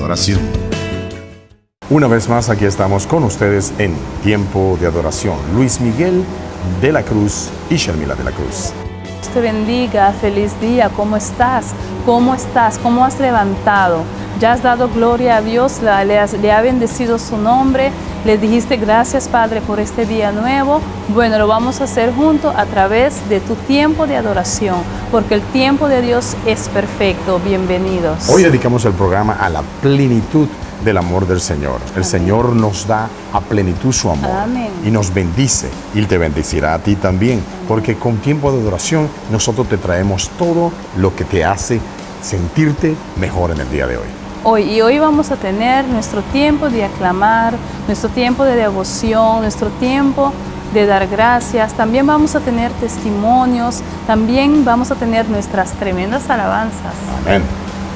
adoración. Una vez más aquí estamos con ustedes en Tiempo de Adoración. Luis Miguel de la Cruz y Sharmila de la Cruz. Dios te bendiga, feliz día, ¿cómo estás? ¿Cómo estás? ¿Cómo has levantado? ¿Ya has dado gloria a Dios? ¿Le ha bendecido su nombre? ¿Le dijiste gracias, Padre, por este día nuevo? Bueno, lo vamos a hacer juntos a través de tu tiempo de adoración, porque el tiempo de Dios es perfecto. Bienvenidos. Hoy dedicamos el programa a la plenitud del amor del Señor. El Señor nos da a plenitud su amor. Amén. Y nos bendice, y te bendecirá a ti también, porque con tiempo de adoración nosotros te traemos todo lo que te hace sentirte mejor en el día de hoy. Hoy vamos a tener nuestro tiempo de aclamar, nuestro tiempo de devoción, nuestro tiempo de dar gracias. También vamos a tener testimonios, también vamos a tener nuestras tremendas alabanzas. Amén.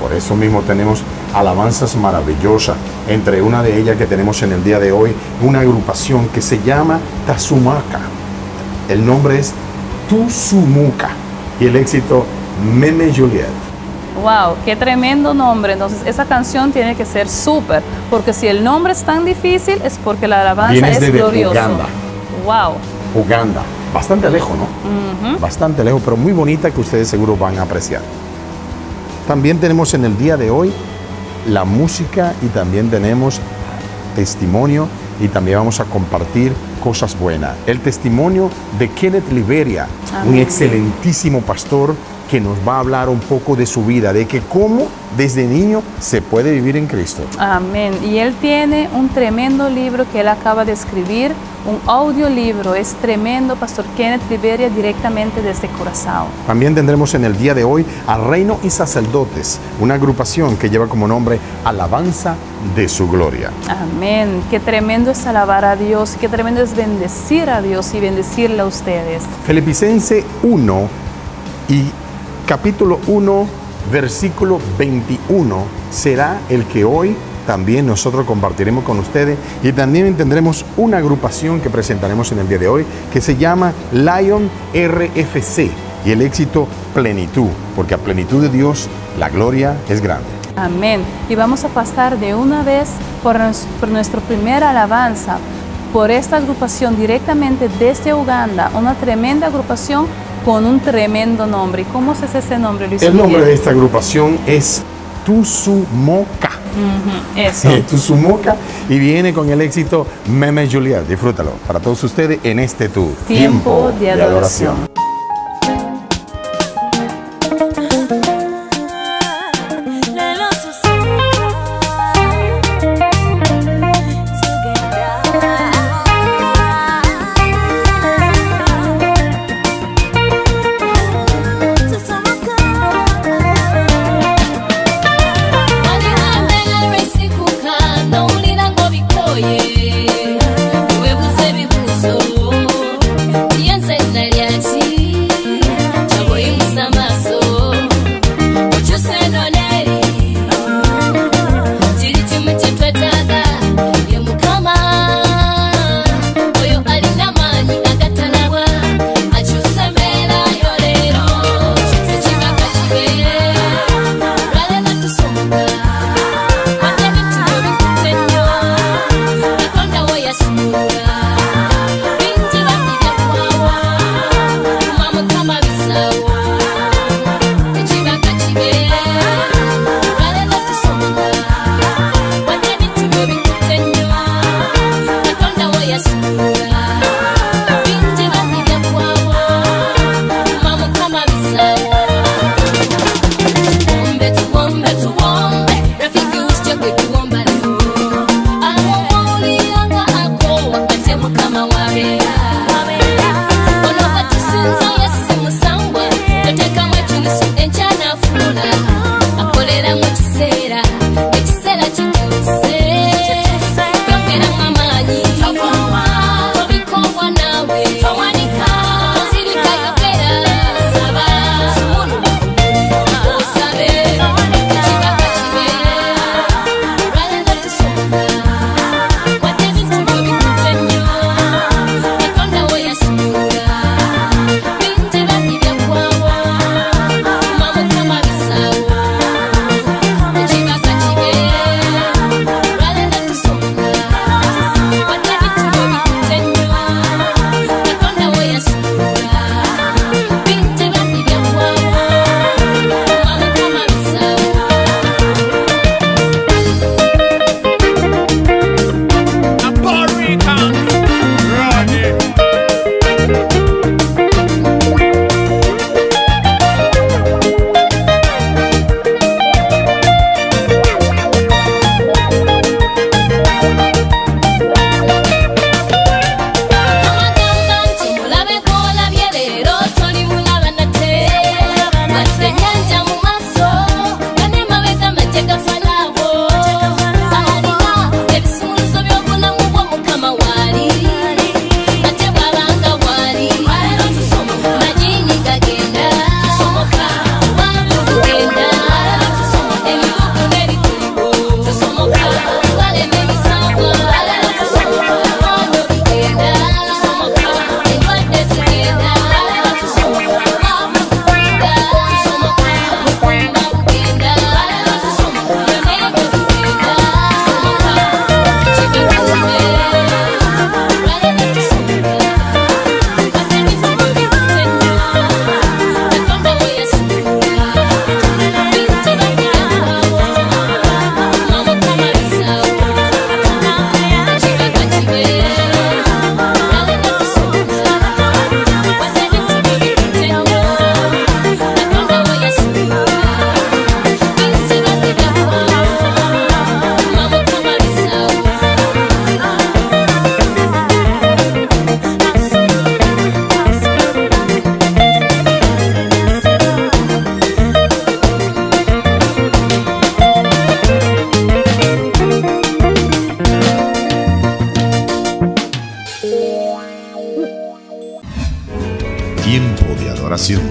Por eso mismo tenemos alabanzas maravillosas. Entre una de ellas que tenemos en el día de hoy, una agrupación que se llama Tazumuca. El nombre es Tuzumuca y el éxito Meme Juliet. ¡Wow! ¡Qué tremendo nombre! Entonces, esa canción tiene que ser súper, porque si el nombre es tan difícil, es porque la alabanza Vienes es gloriosa. Uganda. ¡Wow! Uganda. Bastante lejos, ¿no? Bastante lejos, pero muy bonita que ustedes seguro van a apreciar. También tenemos en el día de hoy la música y también tenemos testimonio y también vamos a compartir cosas buenas. El testimonio de Kenneth Liberia, un excelentísimo pastor que nos va a hablar un poco de su vida, de que cómo desde niño se puede vivir en Cristo. Amén. Y él tiene un tremendo libro que él acaba de escribir, un audiolibro. Es tremendo, Pastor Kenneth Liberia, directamente desde Curazao. También tendremos en el día de hoy a Reino y Sacerdotes, una agrupación que lleva como nombre Alabanza de su Gloria. Amén. Qué tremendo es alabar a Dios, qué tremendo es bendecir a Dios y bendecirle a ustedes. Filipenses 1 y capítulo 1, versículo 21 será el que hoy también nosotros compartiremos con ustedes, y también tendremos una agrupación que presentaremos en el día de hoy que se llama Lion RFC y el éxito Plenitud, porque a plenitud de Dios la gloria es grande. Amén. Y vamos a pasar de una vez por nuestra primera alabanza, por esta agrupación directamente desde Uganda, una tremenda agrupación con un tremendo nombre. ¿Y cómo es ese nombre, Luis El Miguel? nombre de esta agrupación es Tuzumuca. Eso. Tuzumuca, y viene con el éxito Meme Juliet. Disfrútalo para todos ustedes en este tu Tiempo de adoración. adoración.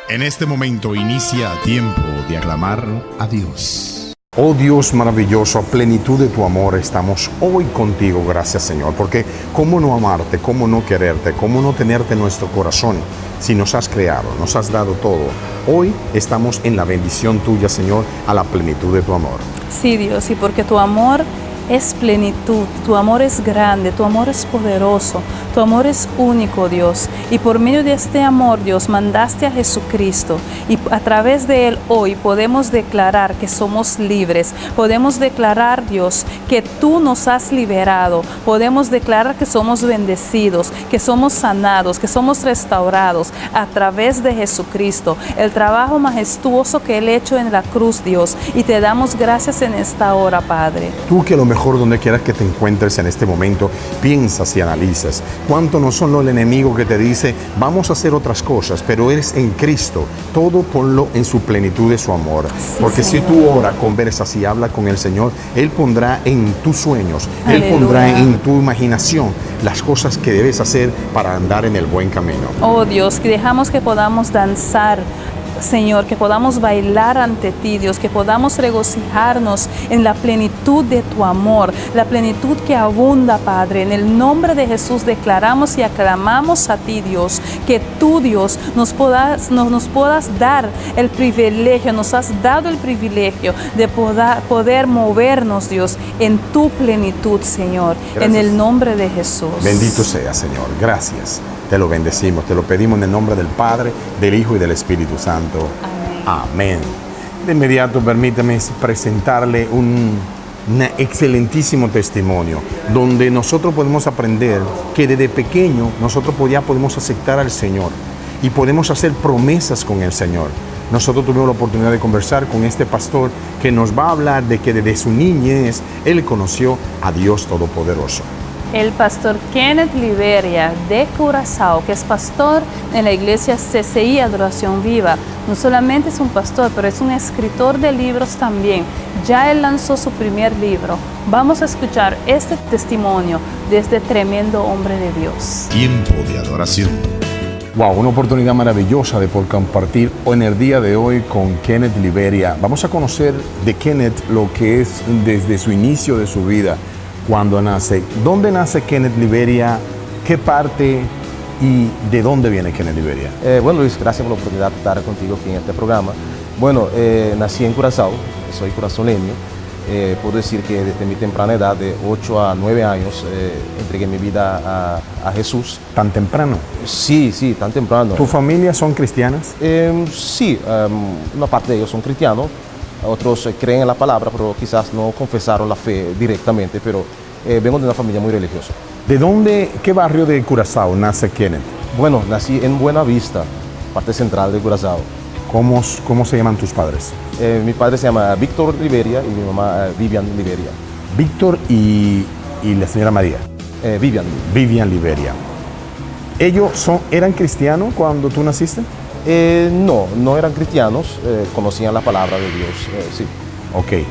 En este momento inicia tiempo de aclamar a Dios. Oh Dios maravilloso, a plenitud de tu amor estamos hoy contigo, gracias Señor, porque cómo no amarte, cómo no quererte, cómo no tenerte en nuestro corazón, si nos has creado, nos has dado todo. Hoy estamos en la bendición tuya, Señor, a la plenitud de tu amor. Sí, Dios, y porque tu amor es plenitud, tu amor es grande, tu amor es poderoso, tu amor es único, Dios. Y por medio de este amor, Dios, mandaste a Jesucristo. Y a través de Él hoy podemos declarar que somos libres. Podemos declarar, Dios, que tú nos has liberado. Podemos declarar que somos bendecidos, que somos sanados, que somos restaurados a través de Jesucristo. El trabajo majestuoso que Él ha hecho en la cruz, Dios. Y te damos gracias en esta hora, Padre. Tú que a lo mejor donde quieras que te encuentres en este momento, piensas y analizas cuánto no solo el enemigo que te dice vamos a hacer otras cosas, pero eres en Cristo, todo ponlo en su plenitud de su amor. Sí, porque Señor. si tú oras, conversas y hablas con el Señor, Él pondrá en tus sueños, Él Aleluya. pondrá en tu imaginación las cosas que debes hacer para andar en el buen camino. Oh Dios, que dejamos que podamos danzar, Señor, que podamos bailar ante ti, Dios, que podamos regocijarnos en la plenitud de tu amor, la plenitud que abunda, Padre. En el nombre de Jesús declaramos y aclamamos a ti, Dios, que tú, Dios, nos puedas dar el privilegio, nos has dado el privilegio de poder movernos, Dios, en tu plenitud, Señor, Gracias. en el nombre de Jesús. Bendito sea, Señor. Gracias. Te lo bendecimos, te lo pedimos en el nombre del Padre, del Hijo y del Espíritu Santo. Amén. De inmediato, permítame presentarle un excelentísimo testimonio, donde nosotros podemos aprender que desde pequeño nosotros ya podemos aceptar al Señor y podemos hacer promesas con el Señor. Nosotros tuvimos la oportunidad de conversar con este pastor que nos va a hablar de que desde su niñez él conoció a Dios Todopoderoso. El pastor Kenneth Liberia de Curazao, que es pastor en la iglesia CCI Adoración Viva. No solamente es un pastor, pero es un escritor de libros también. Ya él lanzó su primer libro. Vamos a escuchar este testimonio de este tremendo hombre de Dios. Tiempo de adoración. Wow, una oportunidad maravillosa de poder compartir en el día de hoy con Kenneth Liberia. Vamos a conocer de Kenneth lo que es desde su inicio de su vida. Cuando nace, ¿dónde nace Kenneth Liberia? ¿Qué parte y de dónde viene Kenneth Liberia? Bueno, Luis, gracias por la oportunidad de estar contigo aquí en este programa. Bueno, nací en Curazao, soy curazoleño. Puedo decir que desde mi temprana edad, de 8 a 9 años, entregué mi vida a Jesús. ¿Tan temprano? Sí, tan temprano. ¿Tu familia son cristianas? Sí, una parte de ellos son cristianos. Otros creen en la palabra, pero quizás no confesaron la fe directamente, pero vengo de una familia muy religiosa. ¿De dónde, qué barrio de Curazao nace Kenneth? Bueno, nací en Buenavista, parte central de Curazao. ¿Cómo se llaman tus padres? Mi padre se llama Víctor Liberia y mi mamá Vivian Liberia. Víctor y la señora María. Vivian Liberia. ¿Ellos eran cristianos cuando tú naciste? No eran cristianos, conocían la palabra de Dios, sí. Ok,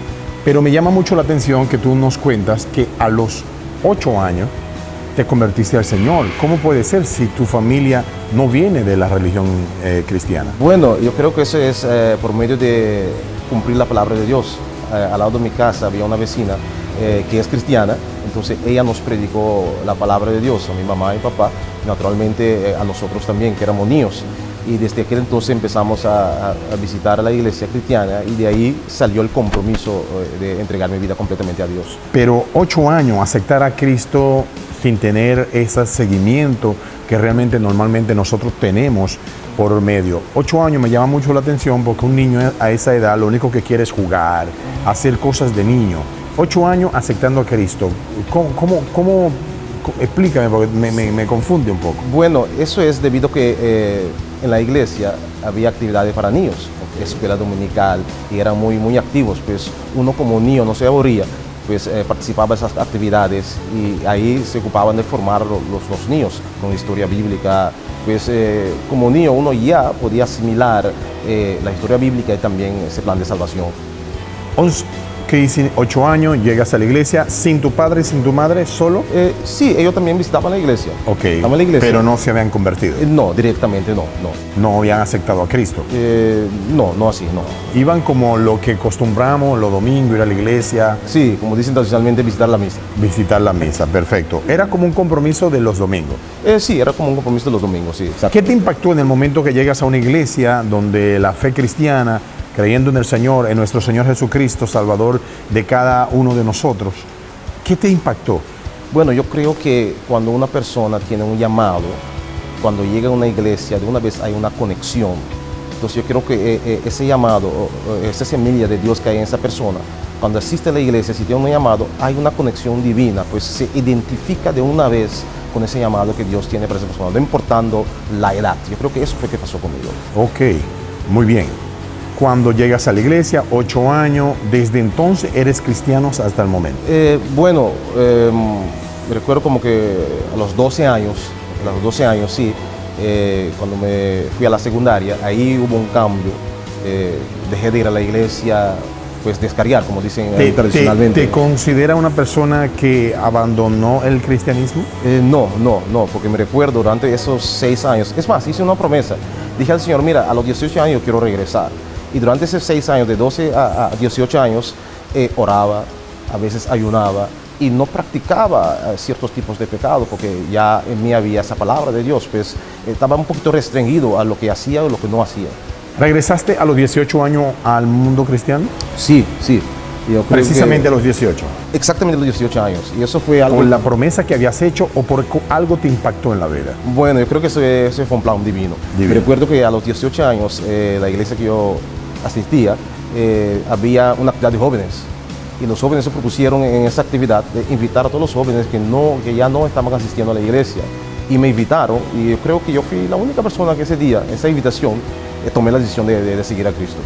pero me llama mucho la atención que tú nos cuentas que a los 8 años te convertiste al Señor. ¿Cómo puede ser si tu familia no viene de la religión cristiana? Bueno, yo creo que eso es por medio de cumplir la palabra de Dios. Al lado de mi casa había una vecina que es cristiana, entonces ella nos predicó la palabra de Dios, a mi mamá y papá, naturalmente a nosotros también, que éramos niños. Y desde aquel entonces empezamos a visitar la iglesia cristiana y de ahí salió el compromiso de entregar mi vida completamente a Dios. Pero 8 años, aceptar a Cristo sin tener ese seguimiento que realmente normalmente nosotros tenemos por medio. 8 años me llama mucho la atención porque un niño a esa edad lo único que quiere es jugar, hacer cosas de niño. 8 años aceptando a Cristo. ¿Cómo? Explícame porque me confunde un poco. Bueno, eso es debido a que en la iglesia había actividades para niños, escuela dominical, y eran muy activos, pues uno como niño no se aburría, pues participaba de esas actividades y ahí se ocupaban de formar los niños con historia bíblica, pues como niño uno ya podía asimilar la historia bíblica y también ese plan de salvación. Ok, 8 años, llegas a la iglesia sin tu padre, sin tu madre, solo. Sí, ellos también visitaban la iglesia. Ok, Estaban en la iglesia. pero no se habían convertido. No, directamente no, no. No habían aceptado a Cristo. No, no así, no. Iban como lo que acostumbramos los domingos, ir a la iglesia, Sí, como dicen tradicionalmente, visitar la misa. visitar la misa, perfecto. Era como un compromiso de los domingos. Sí, era como un compromiso de los domingos, sí. Exacto. ¿Qué te impactó en el momento que llegas a una iglesia donde la fe cristiana, creyendo en el Señor, en nuestro Señor Jesucristo, Salvador de cada uno de nosotros? ¿Qué te impactó? Bueno, yo creo que cuando una persona tiene un llamado, cuando llega a una iglesia, de una vez hay una conexión. Entonces yo creo que ese llamado, esa semilla de Dios que hay en esa persona, cuando asiste a la iglesia, si tiene un llamado, hay una conexión divina, pues se identifica de una vez con ese llamado que Dios tiene para esa persona, no importando la edad. Yo creo que eso fue que pasó conmigo. Ok, muy bien. Cuando llegas a la iglesia, 8 años, desde entonces eres cristiano hasta el momento. Bueno, me recuerdo como que a los 12 años, sí, cuando me fui a la secundaria, ahí hubo un cambio. Dejé de ir a la iglesia, pues descarriar, como dicen tradicionalmente. ¿Te considera una persona que abandonó el cristianismo? No, porque me recuerdo durante esos 6 años, es más, hice una promesa. Dije al Señor, mira, a los 18 años quiero regresar. Y durante esos 6 años, de 12 a 18 años, oraba, a veces ayunaba y no practicaba ciertos tipos de pecado, porque ya en mí había esa palabra de Dios, pues estaba un poquito restringido a lo que hacía o lo que no hacía. ¿Regresaste a los 18 años al mundo cristiano? Sí. Yo creo Precisamente que a los 18. exactamente a los 18 años. Y eso fue algo... ¿Por la promesa que habías hecho o por algo te impactó en la vida? Bueno, yo creo que ese fue un plan divino. Divino. Me recuerdo que a los 18 años, la iglesia que yo asistía, había una actividad de jóvenes. Y los jóvenes se propusieron en esa actividad de invitar a todos los jóvenes que ya no estaban asistiendo a la iglesia. Y me invitaron, y yo creo que yo fui la única persona que ese día, esa invitación, tomé la decisión de seguir a Cristo.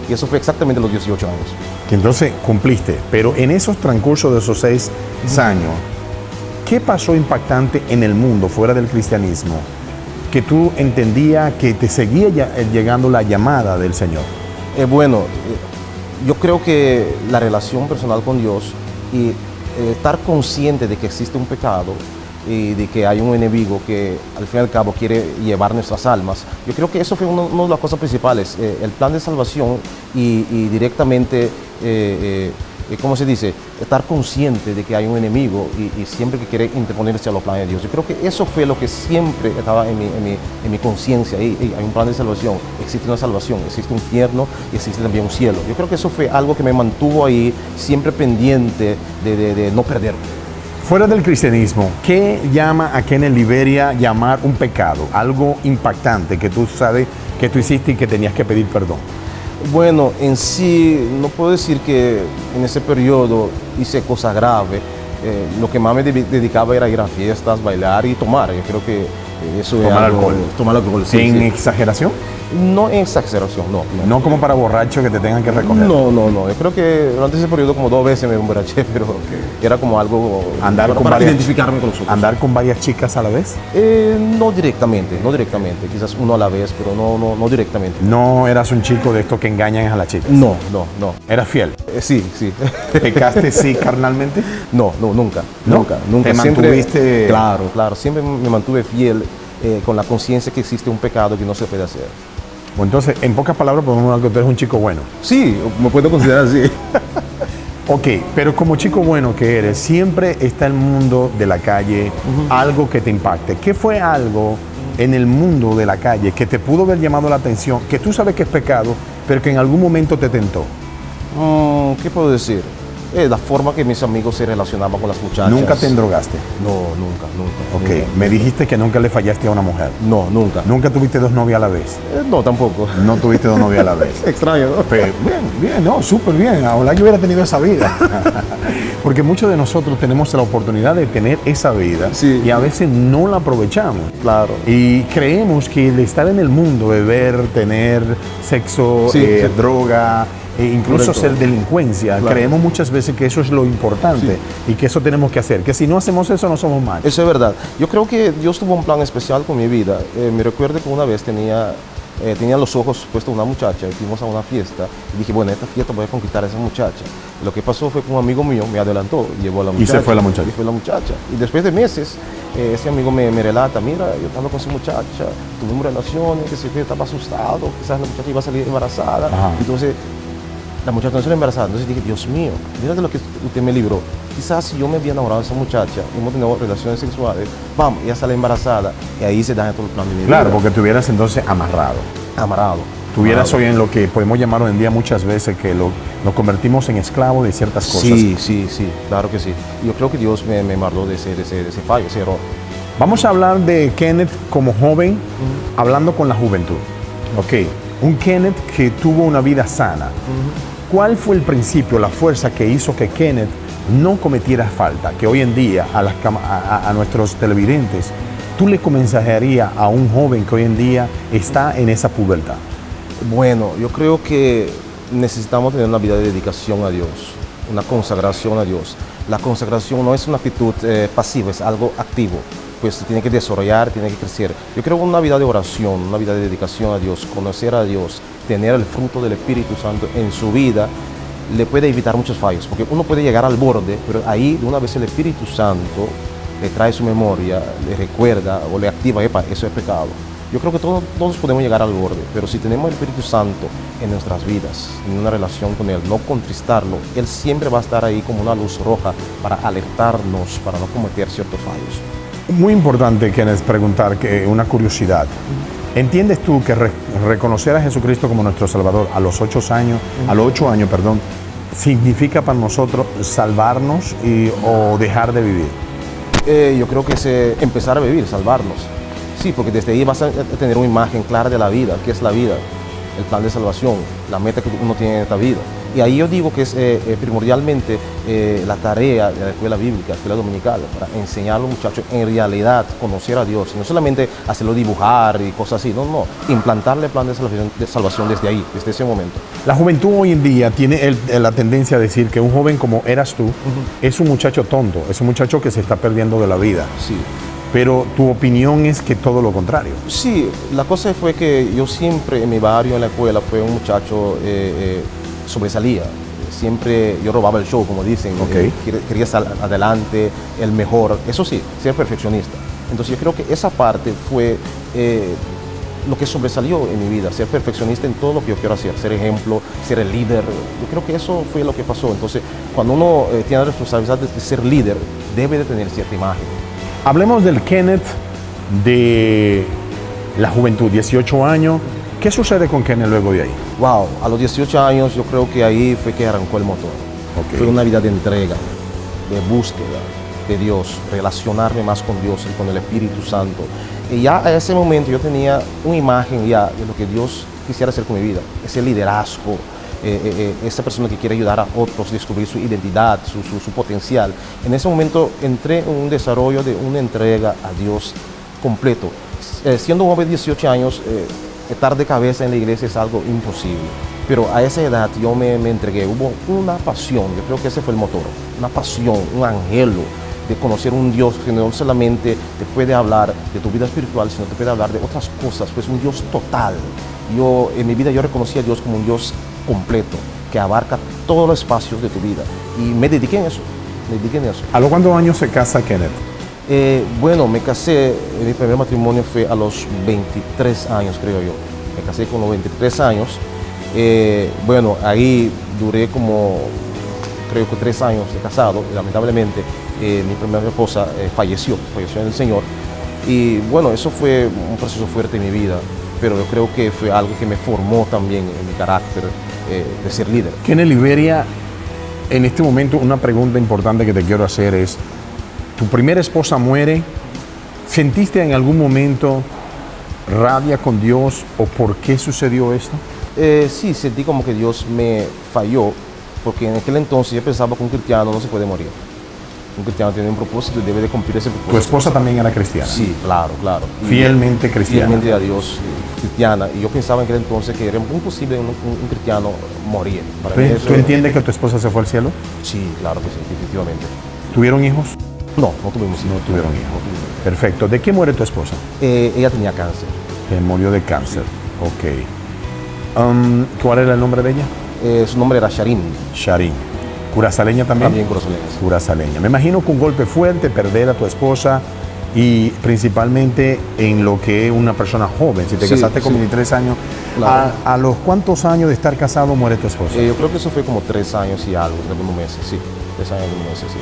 Y eso fue exactamente a los 18 años. Que entonces cumpliste, pero en esos transcurso de esos 6 años, ¿qué pasó impactante en el mundo fuera del cristianismo que tú entendías que te seguía llegando la llamada del Señor? Bueno, yo creo que la relación personal con Dios y estar consciente de que existe un pecado y de que hay un enemigo que al fin y al cabo quiere llevar nuestras almas. Yo creo que eso fue una de las cosas principales, el plan de salvación y directamente, ¿cómo se dice? Estar consciente de que hay un enemigo y siempre que quiere interponerse a los planes de Dios. Yo creo que eso fue lo que siempre estaba en mi conciencia. Hay un plan de salvación, existe una salvación, existe un infierno y existe también un cielo. Yo creo que eso fue algo que me mantuvo ahí siempre pendiente de no perderme. Fuera del cristianismo, ¿qué llama a Kenneth Liberia llamar un pecado? Algo impactante que tú sabes que tú hiciste y que tenías que pedir perdón. Bueno, en sí, no puedo decir que en ese periodo hice cosas graves. Lo que más me dedicaba era ir a fiestas, bailar y tomar. Yo creo que eso es Tomar algo... alcohol. Tomar alcohol, sí. ¿En sí. exageración? No en exageración, no. No como para borrachos que te tengan que recoger. No. Yo creo que durante ese periodo como 2 veces me emborraché, pero era como algo para identificarme con los otros. ¿Andar con varias chicas a la vez? No directamente. Quizás uno a la vez, pero no directamente. ¿No eras un chico de estos que engañan a las chicas? No. ¿Eras fiel? Sí. ¿Pecaste sí carnalmente? No, nunca. ¿No? ¿Te mantuviste? Claro. Siempre me mantuve fiel con la conciencia que existe un pecado que no se puede hacer. Bueno, entonces, en pocas palabras, podemos decir que tú eres un chico bueno. Sí, me puedo considerar así. Ok, pero como chico bueno que eres, siempre está el mundo de la calle, algo que te impacte. ¿Qué fue algo en el mundo de la calle que te pudo haber llamado la atención, que tú sabes que es pecado, pero que en algún momento te tentó? ¿Qué puedo decir? La forma que mis amigos se relacionaban con las muchachas. ¿Nunca te endrogaste? No, nunca. Ok, me dijiste que nunca le fallaste a una mujer. No, nunca. ¿Nunca tuviste 2 novias a la vez? No, tampoco. No tuviste 2 novias a la vez. Extraño, ¿no? Pero, bien, no, súper bien. Ojalá yo hubiera tenido esa vida. Porque muchos de nosotros tenemos la oportunidad de tener esa vida Sí. y a veces no la aprovechamos. Claro. Y creemos que el estar en el mundo, beber, tener sexo, Sí. droga, e incluso Correcto. ser delincuencia, Claro. creemos muchas veces que eso es lo importante y que eso tenemos que hacer, que si no hacemos eso no somos mal. Eso es verdad. Yo creo que Dios tuvo un plan especial con mi vida. Me recuerdo que una vez tenía tenía los ojos puestos a una muchacha y fuimos a una fiesta y dije, bueno, esta fiesta voy a conquistar a esa muchacha. Lo que pasó fue que un amigo mío me adelantó, llevó a la muchacha. Y se fue la muchacha. Y fue la muchacha. Y después de meses, ese amigo me relata, mira, yo estaba con esa muchacha, tuvimos relaciones, que se estaba asustado, quizás la muchacha iba a salir embarazada. Ajá. Entonces, la muchacha no salió embarazada. Entonces dije, Dios mío, mira de lo que usted me libró. Quizás si yo me había enamorado de esa muchacha, hemos tenido relaciones sexuales, vamos, ella sale embarazada y ahí se daña todo el plan de mi vida. Claro, porque te hubieras entonces amarrado. Amarrado. Tuvieras hoy en lo que podemos llamar hoy en día muchas veces que nos convertimos en esclavos de ciertas cosas. Sí, claro que sí. Yo creo que Dios me guardó de ese fallo, ese error. Vamos a hablar de Kenneth como joven, hablando con la juventud. Ok, un Kenneth que tuvo una vida sana. ¿Cuál fue el principio, la fuerza que hizo que Kenneth no cometiera falta? Que hoy en día a nuestros televidentes, tú le aconsejarías a un joven que hoy en día está en esa pubertad. Bueno, yo creo que necesitamos tener una vida de dedicación a Dios, una consagración a Dios. La consagración no es una actitud pasiva, es algo activo. Pues tiene que desarrollar, tiene que crecer. Yo creo que una vida de oración, una vida de dedicación a Dios, conocer a Dios, tener el fruto del Espíritu Santo en su vida, le puede evitar muchos fallos. Porque uno puede llegar al borde, pero ahí de una vez el Espíritu Santo le trae su memoria, le recuerda o le activa, epa, eso es pecado. Yo creo que todos podemos llegar al borde, pero si tenemos el Espíritu Santo en nuestras vidas, en una relación con Él, no contristarlo, Él siempre va a estar ahí como una luz roja para alertarnos, para no cometer ciertos fallos. Muy importante, Kenneth, preguntar que una curiosidad. ¿Entiendes tú que reconocer a Jesucristo como nuestro Salvador a los 8 años, significa para nosotros salvarnos o dejar de vivir? Yo creo que es empezar a vivir, salvarnos. Sí, porque desde ahí vas a tener una imagen clara de la vida, qué es la vida, el plan de salvación, la meta que uno tiene en esta vida. Y ahí yo digo que es primordialmente la tarea de la escuela bíblica, la escuela dominical, para enseñar a los muchachos en realidad conocer a Dios, y no solamente hacerlo dibujar y cosas así, no, implantarle el plan de salvación desde ahí, desde ese momento. La juventud hoy en día tiene la tendencia a decir que un joven como eras tú es un muchacho tonto, es un muchacho que se está perdiendo de la vida. Sí. Pero tu opinión es que todo lo contrario. Sí, la cosa fue que yo siempre en mi barrio, en la escuela, fue un muchacho sobresalía. Siempre yo robaba el show, como dicen. Okay. Quería estar adelante, el mejor. Eso sí, ser perfeccionista. Entonces yo creo que esa parte fue lo que sobresalió en mi vida, ser perfeccionista en todo lo que yo quiero hacer, ser ejemplo, ser el líder. Yo creo que eso fue lo que pasó. Entonces, cuando uno tiene la responsabilidad de ser líder, debe de tener cierta imagen. Hablemos del Kenneth de la juventud, 18 años. ¿Qué sucede con Kenneth luego de ahí? Wow, a los 18 años yo creo que ahí fue que arrancó el motor. Okay. Fue una vida de entrega, de búsqueda de Dios, relacionarme más con Dios y con el Espíritu Santo. Y ya a ese momento yo tenía una imagen ya de lo que Dios quisiera hacer con mi vida, ese liderazgo, esa persona que quiere ayudar a otros a descubrir su identidad, su potencial. En ese momento entré en un desarrollo de una entrega a Dios completo. Siendo un joven de 18 años, estar de cabeza en la iglesia es algo imposible. Pero a esa edad yo me entregué, hubo una pasión, yo creo que ese fue el motor, una pasión, un anhelo de conocer un Dios que no solamente te puede hablar de tu vida espiritual, sino te puede hablar de otras cosas, pues un Dios total. Yo en mi vida yo reconocí a Dios como un Dios completo, que abarca todos los espacios de tu vida. Y me dediqué en eso, ¿A los cuántos años se casa Kenneth? Bueno, me casé, mi primer matrimonio fue a los 23 años, creo yo. Me casé con los 23 años. Bueno, ahí duré como, creo que 3 años de casado. Y lamentablemente, mi primera esposa falleció en el Señor. Y bueno, eso fue un proceso fuerte en mi vida, pero yo creo que fue algo que me formó también en mi carácter de ser líder. Kenneth Liberia, en este momento una pregunta importante que te quiero hacer es, tu primera esposa muere, ¿sentiste en algún momento rabia con Dios o por qué sucedió esto? Sí, sentí como que Dios me falló, porque en aquel entonces yo pensaba que un cristiano no se puede morir. Un cristiano tiene un propósito y debe de cumplir ese propósito. ¿Tu esposa también era cristiana? Sí, claro. Fielmente cristiana. Fielmente a Dios, cristiana. Y yo pensaba en aquel entonces que era imposible un cristiano morir. Para mí eso ¿Tú entiendes que tu esposa se fue al cielo? Sí, claro que sí, definitivamente. ¿Tuvieron hijos? No tuvimos hijos. No tuvieron hijos. Perfecto. ¿De qué muere tu esposa? Ella tenía cáncer. Murió de cáncer. Ok. ¿Cuál era el nombre de ella? Su nombre era Sharin. Sharin. ¿Curazaleña también? También curazaleña. Curazaleña. Me imagino que un golpe fuerte, perder a tu esposa y principalmente en lo que es una persona joven. Si te casaste con 23 años, Claro. ¿a los cuántos años de estar casado muere tu esposa? Yo creo que eso fue como 3 años y algo, algunos meses, sí. 3 años y algunos meses, sí.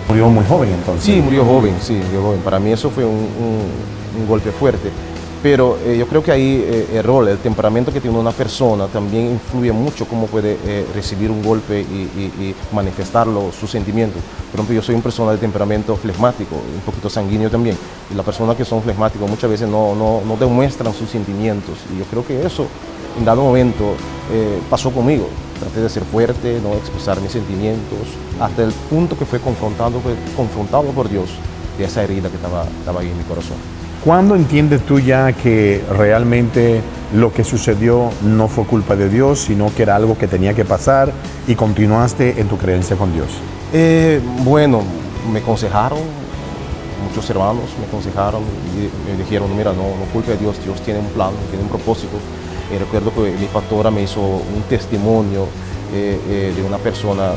Murió muy joven entonces. Sí, murió joven, sí, murió joven. Para mí eso fue un golpe fuerte. Pero yo creo que ahí el rol, el temperamento que tiene una persona también influye mucho cómo puede recibir un golpe y manifestarlo, sus sentimientos. Por ejemplo, yo soy una persona de temperamento flegmático, un poquito sanguíneo también. Y las personas que son flegmáticos muchas veces no demuestran sus sentimientos. Y yo creo que eso, en dado momento, pasó conmigo. Traté de ser fuerte, no expresar mis sentimientos, hasta el punto que fue confrontado por Dios de esa herida que estaba ahí en mi corazón. ¿Cuándo entiendes tú ya que realmente lo que sucedió no fue culpa de Dios, sino que era algo que tenía que pasar y continuaste en tu creencia con Dios? Bueno, me aconsejaron, muchos hermanos me aconsejaron y me dijeron, mira, no culpa de Dios, Dios tiene un plan, tiene un propósito. Recuerdo que mi pastora me hizo un testimonio de una persona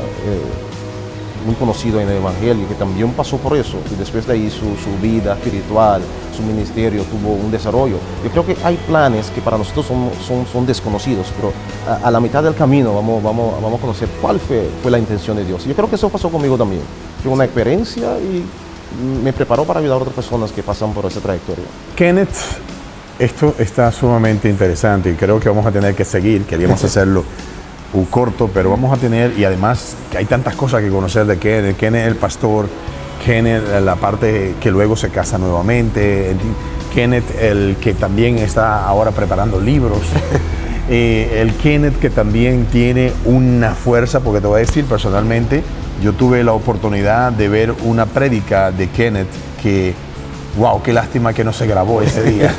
muy conocido en el Evangelio que también pasó por eso y después de ahí su vida espiritual, su ministerio tuvo un desarrollo. Yo creo que hay planes que para nosotros son desconocidos, pero a la mitad del camino vamos a conocer cuál fue la intención de Dios. Yo creo que eso pasó conmigo también. Fue una experiencia y me preparó para ayudar a otras personas que pasan por esa trayectoria. Kenneth, esto está sumamente interesante y creo que vamos a tener que seguir. Queríamos hacerlo un corto, pero vamos a tener, y además que hay tantas cosas que conocer de Kenneth. Kenneth el pastor, Kenneth la parte que luego se casa nuevamente, Kenneth el que también está ahora preparando libros, el Kenneth que también tiene una fuerza, porque te voy a decir personalmente, yo tuve la oportunidad de ver una prédica de Kenneth que, wow, qué lástima que no se grabó ese día,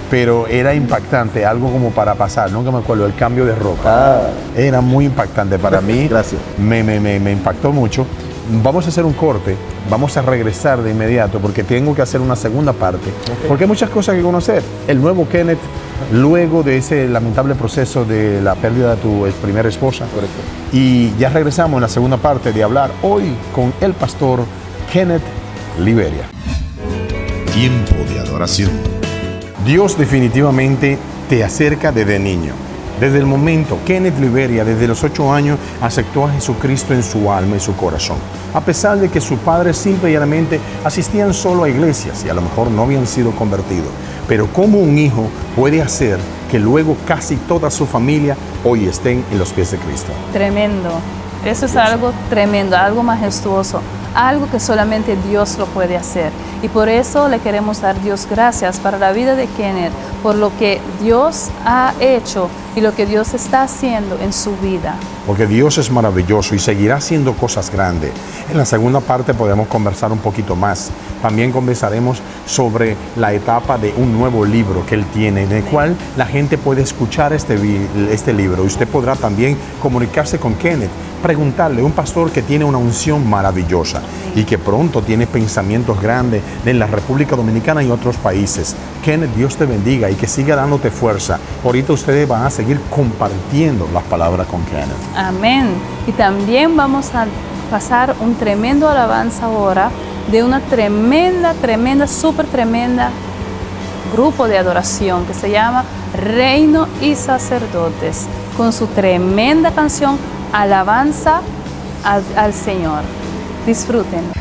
pero era impactante, algo como para pasar, nunca me acuerdo, el cambio de ropa, era muy impactante para mí. Gracias. Me impactó mucho. Vamos a hacer un corte, vamos a regresar de inmediato porque tengo que hacer una segunda parte, porque hay muchas cosas que conocer. El nuevo Kenneth, luego de ese lamentable proceso de la pérdida de tu primera esposa. Correcto. Y ya regresamos en la segunda parte de hablar hoy con el pastor Kenneth Liberia. Tiempo de adoración. Dios definitivamente te acerca desde niño. Desde el momento, Kenneth Liberia, desde los 8 años, aceptó a Jesucristo en su alma y su corazón. A pesar de que sus padres simple y llanamente asistían solo a iglesias y a lo mejor no habían sido convertidos. Pero ¿cómo un hijo puede hacer que luego casi toda su familia hoy estén en los pies de Cristo? Tremendo. Eso es algo tremendo, algo majestuoso, algo que solamente Dios lo puede hacer. Y por eso le queremos dar Dios gracias para la vida de Kenneth, por lo que Dios ha hecho y lo que Dios está haciendo en su vida. Porque Dios es maravilloso y seguirá haciendo cosas grandes. En la segunda parte podemos conversar un poquito más. También conversaremos sobre la etapa de un nuevo libro que él tiene, en el cual la gente puede escuchar este libro. Y usted podrá también comunicarse con Kenneth, preguntarle, un pastor que tiene una unción maravillosa y que pronto tiene pensamientos grandes en la República Dominicana y otros países. Kenneth, Dios te bendiga y que siga dándote fuerza. Ahorita ustedes van a seguir compartiendo las palabras con Kenneth. Amén. Y también vamos a pasar un tremendo alabanza ahora de una tremenda, súper tremenda grupo de adoración que se llama Reino y Sacerdotes, con su tremenda canción Alabanza al Señor. Disfruten.